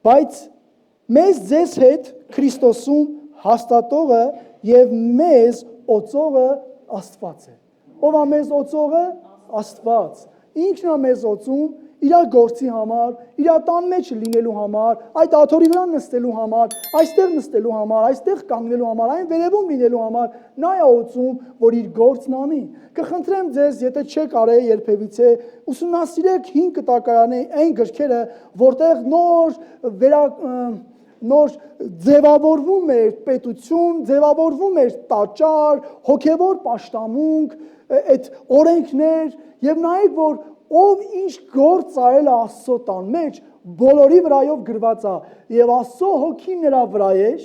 Բայց մեզ ձեզ հետ Քրիստոսում հաստատողը եւ մեզ օծողը Աստված է։ Ով է մեզ օծողը? Աստված։ Ինքն է մեզ օծում իր գործի համար, իր տան մեջ լինելու համար, այդ աթոռի վրա նստելու համար, այստեղ նստելու համար, այստեղ կանգնելու համար, այն վերևում լինելու համար, նա է օծում, որ իր գործն անի։ Կխնդրեմ ձեզ, եթե չեք արել երբևիցե, ուսումնասիրեք 5 կտակարանի այն գրքերը, որտեղ նոր ձևավորվում էր պետություն, ձևավորվում էր տաճար, հոգևոր պաշտամունք, այդ օրենքներ, եւ նայեք, որ ով ինչ գործ արել է Աստծո տան մեջ, բոլորի վրայով գրված է, եւ Աստծո հոգին նրա վրա էր,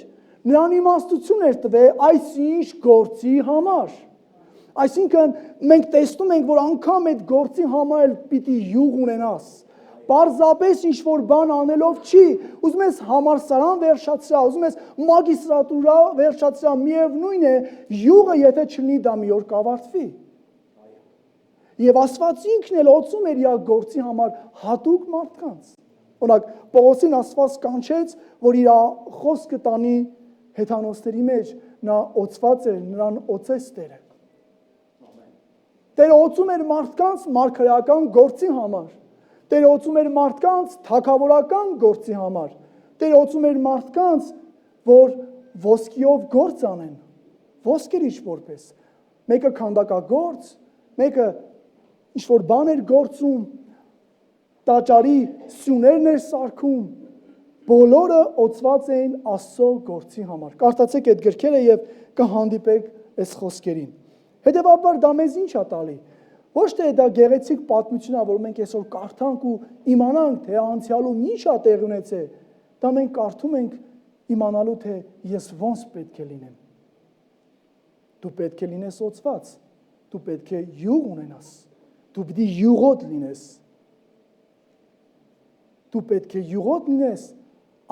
նրան իմաստություն էր տվել այսինչ գործի համար։ Այսինքն մենք տեսնում ենք, որ անգամ այդ գործի համար էլ պիտի յուղ ունենաս։ Պարզապես ինչ-որ բան անելով չի, ուզում ես համալսարան վերջացրա, ուզում ես մագիստրատուրա վերջացրա, միևնույն է, յուղը եթե չլինի, դա մի օր կավարտվի։ Եվ Աստված ինքն էլ օծում էր իր գործի համար հատուկ մարդկանց։ Օրինակ, Պողոսին Աստված կանչեց, որ իր խոսքը տանի հեթանոսների մեջ, նա օծված էր, նրան օծեց Տերը։ Տերը օծում էր մարդկանց մարգարեական գործի համար։ Տերը օծում էր մարդկանց թագավորական գործի համար։ Տերը օծում էր մարդկանց, որ ոսկիով գործ անեն։ Ոսկեր ինչ-որպես։ Մեկը քանդակագործ, մեկը ինչ-որ բան էր գործում, տաճարի սյուներն էր սարքում, բոլորը օծված էին Աստծո գործի համար։ Կարդացեք այդ գրքերը եւ կհանդիպեք այս խոսքերին։ Հետևաբար դա մեզ ինչ է տալի։ Ոչ թե դա գեղեցիկ պատմություն է, որ մենք այսօր կարդանք ու իմանանք, թե անցյալում ինչ է տեղի ունեցել։ Դա մենք կարդում ենք իմանալու, թե ես ոնց պետք է լինեմ։ Դու պետք է լինես օծված, դու պետք է յուղ ունենաս, դու պիտի յուղոտ լինես։ Դու պետք է յուղոտ լինես,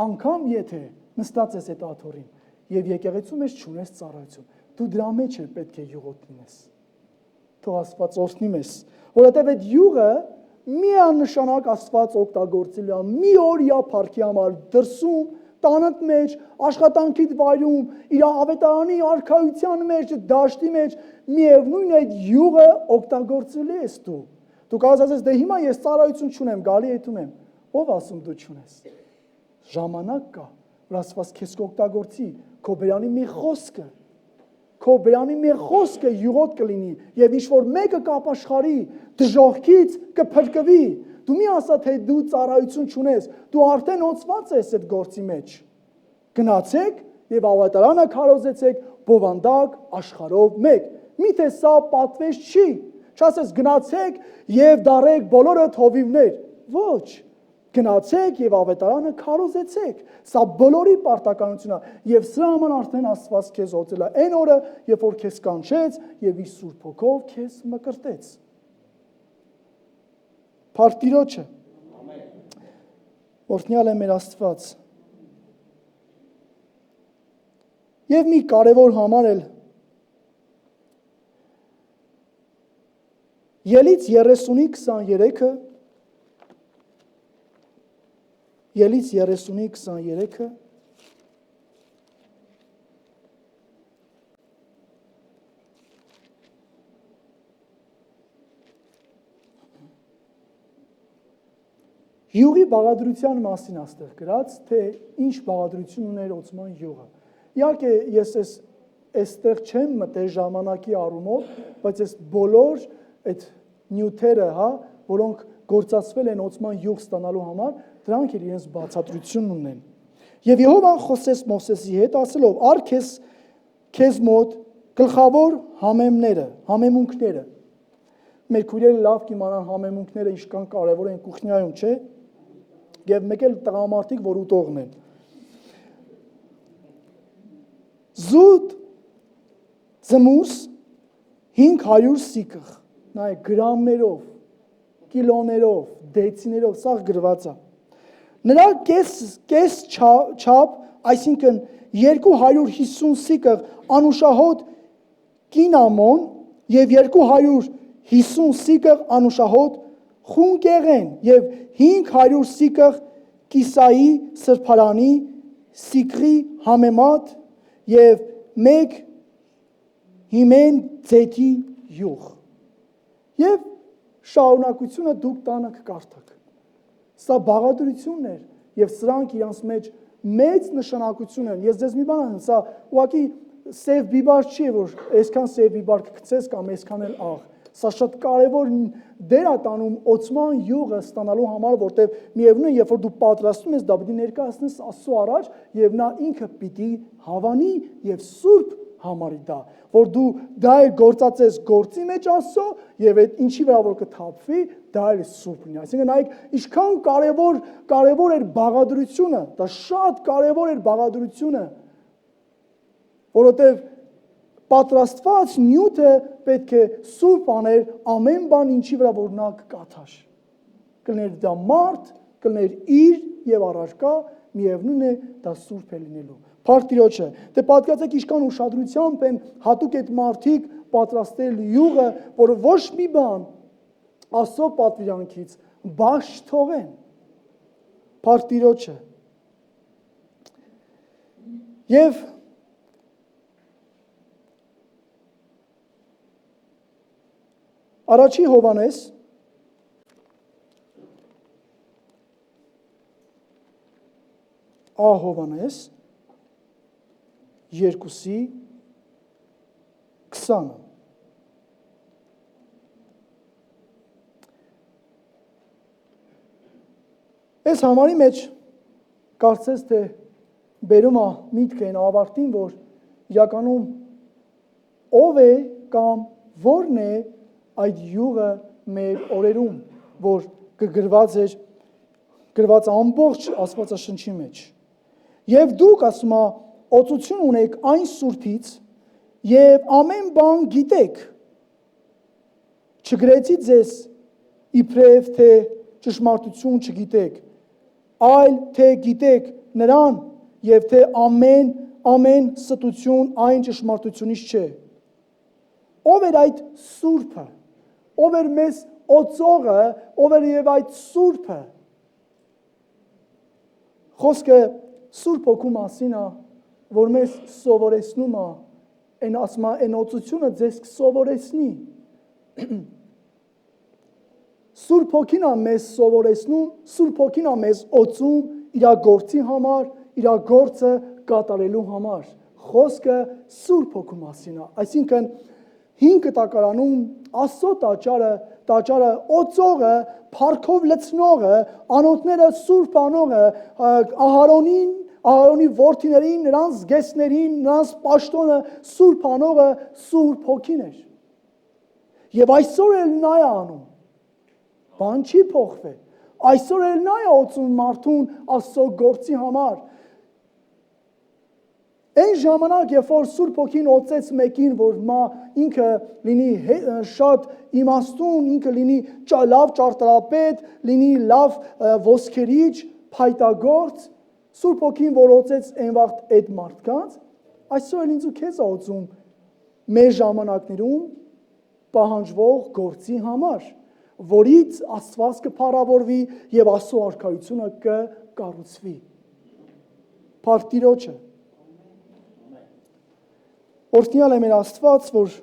անգամ եթե նստած ես այդ աթոռին եւ եկեղեցու մեջ չունես ծառայություն, դու դրա մեջ էլ պետք է յուղոտ լինես։ Թող Աստված օրհնի մեզ, որովհետև այդ յուղը միանշանակ Աստված օգտագործել է մի օրյա փառքի համար դրսում, տանդ մեջ, աշխատանքիդ վայրում, իր ավետարանի արքայության մեջ, դաշտի մեջ, միևնույն այդ յուղը օգտագործել ես դու։ Դու կարող ասես, դե հիմա ես ծառայություն չունեմ, գալի եթում եմ։ Ով ասում դու չունես։ Ժամանակ կա, որ Աստված քեզ կօգտագործի, քո բերանի մի խոսքը։ Քո բերանի մի խոսքը յուղոտ կլինի եւ ինչ որ մեկը կապաշխարի, դժոխքից կփրկվի։ Դու մի ասա թե դու ծառայություն չունես, դու արդեն օծված ես այդ գործի մեջ։ Գնացեք եւ ավետարանը քարոզեցեք բովանդակ աշխարհով մեկ։ Միթե սա պատվես չի։ Չասես գնացեք եւ դարեք բոլորը թովիվներ։ Ոչ։ Գնացեք եւ ավետարանը քարոզեցեք։ Սա բոլորի պարտականությունն է եւ սրա համար արդեն Աստված քեզ օծել է այն օրը, երբ որ քեզ կանչեց եւ իր Սուրբ Հոգով քեզ մկրտեց։ Փառք Տիրոջը։ Օրհնյալ է մեր Աստված։ Եվ մի կարևոր համար էլ Ելից 30-ի 23-ը Ելից 30-ի 23-ը Յուղի բաղադրության մասին աստեղ գրած, թե ինչ բաղադրություն ուներ օծման յուղը։ Իհարկե ես այստեղ չեմ մտել ժամանակի առումով, բայց այս բոլոր այդ նյութերը, որոնք գործածվել են օծման յուղ ստանալու համար, դրանք էլ իրենց բացատրությունն ունեն։ Եվ Եհովան խոսեց Մովսեսի հետ, ասելով. «Առ քեզ մոտ գլխավոր համեմունքները»։ Մեր քույրերը լավ կիմանան համեմունքները ինչքան կարևոր են կուխնյայում, չէ՞։ Եվ մեկ էլ տղամարդիկ, որ ուտողն են։ Զուտ զմուս 500 սիկղ, նայեք գրամներով, կիլոներով, դեցիներով, սա գրված է։ Նրա կես չափ, այսինքն 250 սիկղ անուշահոտ կինամոն եւ 250 սիկղ անուշահոտ խունկեղեն եւ 500 սիկղ Կիսայի սրբարանի, Սիկրի համեմատ եւ մեկ հիմեն ձեթի յուղ։ Եվ շարունակությունը դուք տանը կկարդաք։ Սա բաղադրությունն էր եւ սրանք իրանց մեջ մեծ նշանակություն են։ Ես ձեզ մի բան ասեմ, սա ուղղակի սև բիբար չի, որ այսքան սև բիբար կգցես կամ այսքան էլ աղ։ Սա շատ կարևոր դեր է տանում օծման յուղը ստանալու համար, որտեղ միևնույն երբ որ դու պատրաստում ես, դա պիտի ներկայացնես Աստծո առաջ եւ նա ինքը պիտի հավանի եւ սուրբ համարի դա, որ դու դա էլ գործածես գործի մեջ Աստծո եւ այդ ինչի վրա որ կթափվի, դա էլ սուրբ լինի։ Այսինքն նայեք, ինչքան կարևոր էր բաղադրությունը, դա շատ կարևոր էր բաղադրությունը, որովհետեւ պատրաստված նյութը պետք է սուրբ աներ ամեն բան ինչի վրա որ նա կկաթար։ Կլներ դա մարդ, կլներ իր եւ առարկա, միևնույն է դա սուրբ է լինելու։ Փառք Տիրոջը։ Դե պատկացեք ինչքան ուշադրությամբ են հատուկ այդ մարդիկ պատրաստել յուղը, որ ոչ մի բան Աստծո պատվիրանքից բաց թողեն։ Փառք Տիրոջը։ Եվ Առաջի Հովհաննես Հովհաննես 2:20 Այս համարի մեջ կարծես թե բերում է միտք են ավարտին, որ իրականում ով է կամ որն է այդ յուղը մեր օրերում, որ գրված ամբողջ Աստվածաշնչի մեջ։ Եվ դուք ասում է օծություն ունեք այն սուրբից եւ ամեն բան գիտեք։ Չգրեցի ձեզ իբրև թե ճշմարտություն չգիտեք, այլ թե գիտեք նրան եւ թե ամեն ստություն այն ճշմարտությունից չէ։ Ով էր այդ սուրբը, ով էր մեզ օծողը, ով էր եւ այդ սուրբը։ Խոսքը Սուրբ Հոգու մասին է, որ մեզ սովորեցնում է, այն ասում է, այն օծությունը ձեզ կսովորեցնի։ Սուրբ Հոգին է մեզ սովորեցնում, Սուրբ Հոգին է մեզ օծում իր գործի համար, իր գործը կատարելու համար։ Խոսքը Սուրբ Հոգու մասին է, այսինքն 5 կտակարանում Աստծո տաճարը օծողը, փառքով լցնողը, անոթները սուրբ անողը, Ահարոնի որդիներին, նրանց զգեստներին, նրանց պաշտոնը սուրբ անողը Սուրբ Հոգին էր։ Եվ այսօր էլ նա է անում։ Բան չի փոխվել։ Այսօր էլ նա է օծում մարդուն Աստծո գործի համար։ Այն ժամանակ, երբ որ Սուրբ Հոգին օծեց մեկին, որ ինքը լինի շատ իմաստուն, ինքը լինի լավ ճարտարապետ, լինի լավ ոսկերիչ, փայտագործ, Սուրբ Հոգին որ օծեց այն վաղտ այդ մարդկանց, այսօր էլ ինձ ու քեզ օծում մեր ժամանակներում պահանջվող գործի համար, որից Աստված կփառավորվի եւ Աստծո արքայությունը կկառուցվի։ Փառք Տիրոջը։ Օրհնյալ է մեր Աստված, որ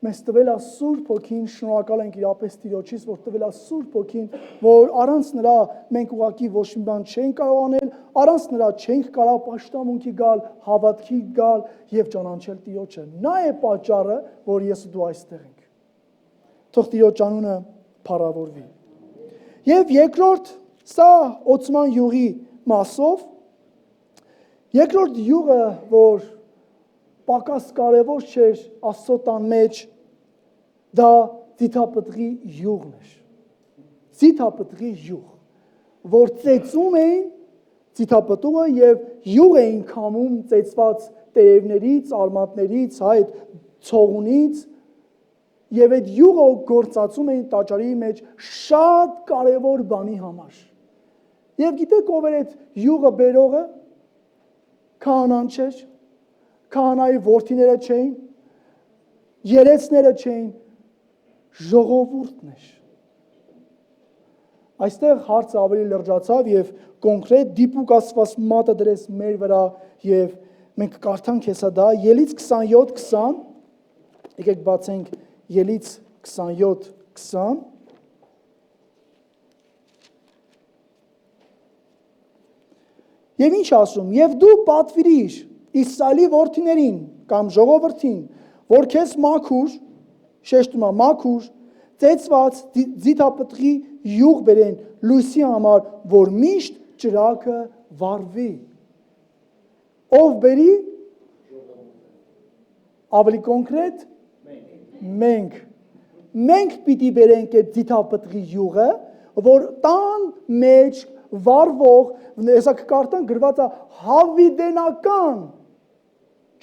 մեզ տվել է Սուրբ Հոգին, շնորհակալ ենք իրապես Տիրոջից, որ տվել է Սուրբ Հոգին, որ առանց նրա մենք ուղղակի ոչ մի բան չենք կարող անել, առանց նրա չենք կարող պաշտամունքի գալ, հավատքի գալ եւ ճանաչել Տիրոջը։ Նա է պատճառը, որ ես ու դու այստեղ ենք։ Թող Տիրոջ անունը փառավորվի։ Եվ երկրորդ, սա օծման յուղի մասով, երկրորդ յուղը, որ պակաս կարևոր չէր Աստծո տան մեջ, դա ձիթապտղի յուղն էր։ Ձիթապտղի յուղ, որ ծեծում էին ձիթապտուղը եւ յուղ էին քամում ծեծված տերևներից, արմատներից, այդ ցողունից եւ այդ յուղը գործածում էին տաճարի մեջ շատ կարևոր բանի համար։ Եվ գիտեք ով էր այդ յուղը բերողը։ Քահանան չէր, քահանայի որդիները չէին, երեցները չէին, ժողովուրդն էր։ այստեղ հարցը ավելի լրջացավ եւ կոնկրետ դիպուկ Աստված մատը դրեց մեր վրա եւ մենք կարդանք հեսա դա Ելից 27:20 եկեք բացենք Ելից 27:20 Եվ ինչ ասում եւ դու պատվիրիր Իսրայելի որդիներին կամ ժողովրդին որ քեզ մաքուր շեշտումա մաքուր ծեծված ձիթապտղի յուղ բերեն լույսի համար որ միշտ ճրագը վառվի ով բերի ավելի կոնկրետ մենք պիտի բերենք այդ ձիթապտղի յուղը որ տան մեջ վառվող հեսա կկարտան գրված է հավիդենական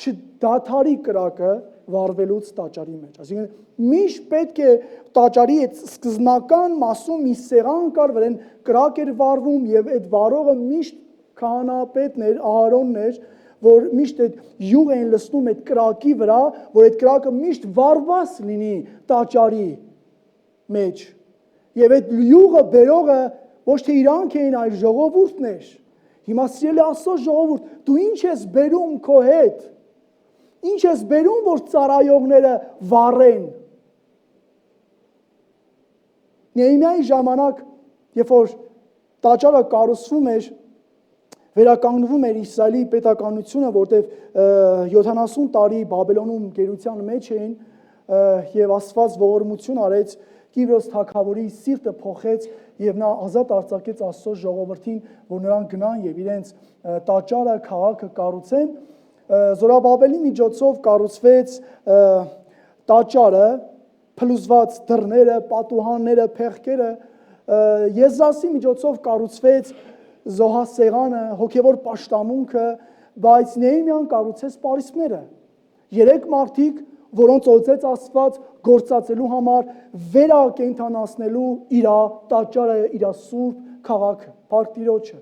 չդադարի կրակը վառվելուց տաճարի մեջ այսինքն միշտ պետք է տաճարի այդ սկզբնական մասում մի սեղան կար վրան կրակ էր վառվում եւ այդ վառողը միշտ քահանապետն էր Ահարոնն էր որ միշտ այդ յուղ էին լցնում այդ կրակի վրա որ այդ կրակը միշտ վառված լինի տաճարի մեջ եւ այդ յուղը բերողը ոչ թե իրանք էին այլ ժողովուրդն էր հիմա սիրելի Աստծո ժողովուրդ դու ինչ ես բերում քո հետ ինչ ես բերում որ ծառայողները վառեն Նեհեմիայի ժամանակ երբ որ տաճարը կառուցվում էր վերականգնվում էր Իսրայելի պետականությունը որտեղ 70 տարի Բաբելոնում գերության մեջ էին եւ Աստված ողորմություն արեց Կիրոս թագավորի սիրտը փոխեց եւ նա ազատ արձակեց Աստծո ժողովրդին որ նրանք գնան եւ իրենց տաճարը քաղաքը կառուցեն Զորաբաբելի միջոցով կառուցվեց տաճարը փլուզված դռները պատուհանները փեղկերը Եզրասի միջոցով կառուցվեց զոհասեղանը հոգևոր պաշտամունքը բայց Նեհեմիան կառուցեց պարիսպները երեք մարդիկ որոնց օծեց Աստված գործածելու համար վերակենդանացնելու իր տաճարը իր սուրբ քաղաքը Փառք Տիրոջը